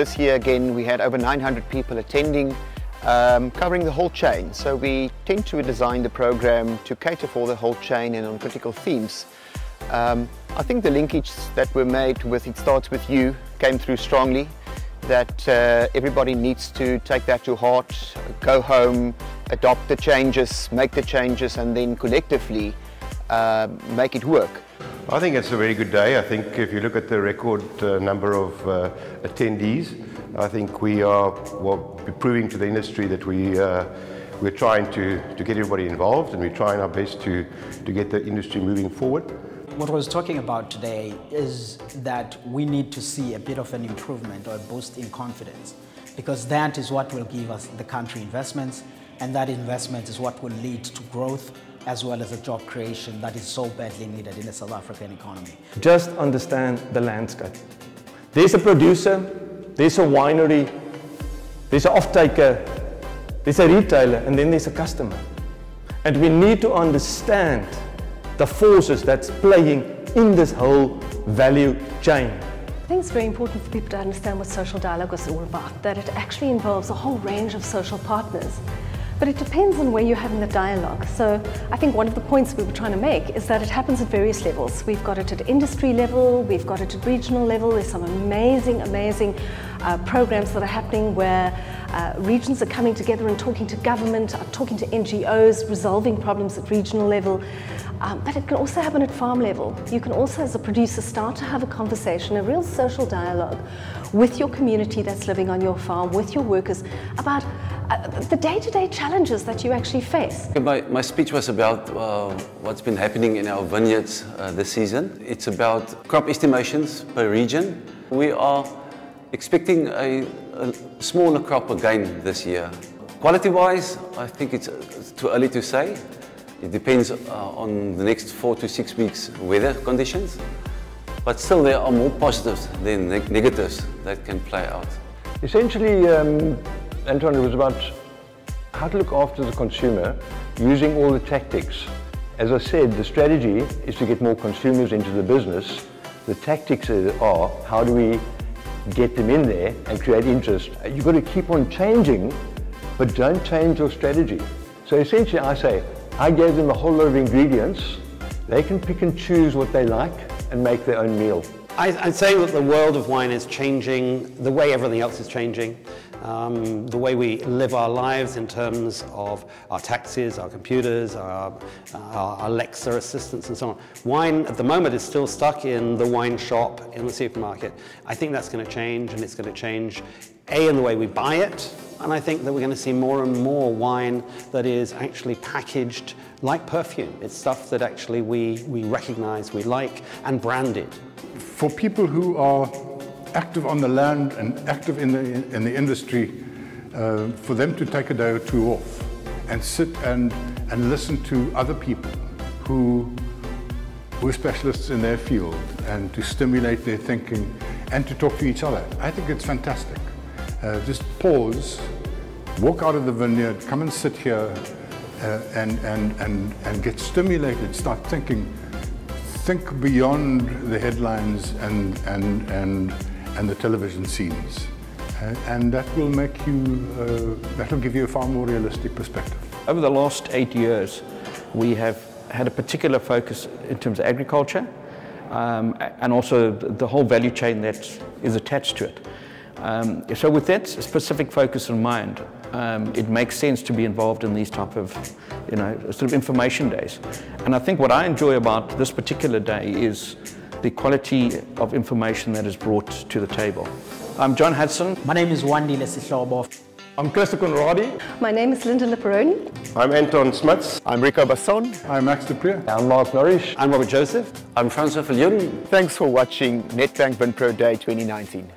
this year again we had over 900 people attending, covering the whole chain. So we tend to design the program to cater for the whole chain and on critical themes. I think the linkage that were made with It Starts With You came through strongly, that everybody needs to take that to heart, go home, adopt the changes, make the changes, and then collectively make it work. I think it's a very good day. I think if you look at the record number of attendees, I think we are proving to the industry that we're trying to get everybody involved, and we're trying our best to get the industry moving forward. What I was talking about today is that we need to see a bit of an improvement or a boost in confidence, because that is what will give us the country investments, and that investment is what will lead to growth as well as a job creation that is so badly needed in the South African economy. Just understand the landscape. There's a producer, there's a winery, there's an off-taker, there's a retailer, and then there's a customer. And we need to understand the forces that's playing in this whole value chain. I think it's very important for people to understand what social dialogue is all about, that it actually involves a whole range of social partners. But it depends on where you're having the dialogue. So I think one of the points we were trying to make is that it happens at various levels. We've got it at industry level, we've got it at regional level. There's some amazing programs that are happening where regions are coming together and talking to government, talking to NGOs, resolving problems at regional level. But it can also happen at farm level. You can also, as a producer, start to have a conversation, a real social dialogue with your community that's living on your farm, with your workers, about the day-to-day challenges that you actually face. My speech was about what's been happening in our vineyards this season. It's about crop estimations per region. We are expecting a smaller crop again this year. Quality-wise, I think it's too early to say. It depends on the next 4 to 6 weeks' weather conditions. But still, there are more positives than negatives that can play out. Essentially, Anton, it was about how to look after the consumer using all the tactics. As I said, the strategy is to get more consumers into the business. The tactics are how do we get them in there and create interest. You've got to keep on changing, but don't change your strategy. So essentially I say, I gave them a whole lot of ingredients. They can pick and choose what they like and make their own meal. I'd say that the world of wine is changing the way everything else is changing. The way we live our lives in terms of our taxis, our computers, our Alexa assistants and so on. Wine at the moment is still stuck in the wine shop, in the supermarket. I think that's going to change, and it's going to change in the way we buy it, and I think that we're going to see more and more wine that is actually packaged like perfume. It's stuff that actually we recognize, we like, and branded. For people who are active on the land and active in the industry, for them to take a day or two off and sit and listen to other people who are specialists in their field, and to stimulate their thinking and to talk to each other. I think it's fantastic. Just pause, walk out of the vineyard, come and sit here and get stimulated, start thinking. Think beyond the headlines and the television scenes, and that will make you, that will give you a far more realistic perspective. Over the last 8 years, we have had a particular focus in terms of agriculture, and also the whole value chain that is attached to it. So with that specific focus in mind, it makes sense to be involved in these type of, sort of information days. And I think what I enjoy about this particular day is the quality of information that is brought to the table. I'm John Hudson. My name is Wandile Sihlobo. I'm Christo Conradi. My name is Linda Lipperoni. I'm Anton Smuts. I'm Rico Basson. I'm Max Dupree. I'm Mark Norrish. I'm Robert Joseph. I'm Francois Viljoen. Thanks for watching Nedbank Vinpro Day 2019.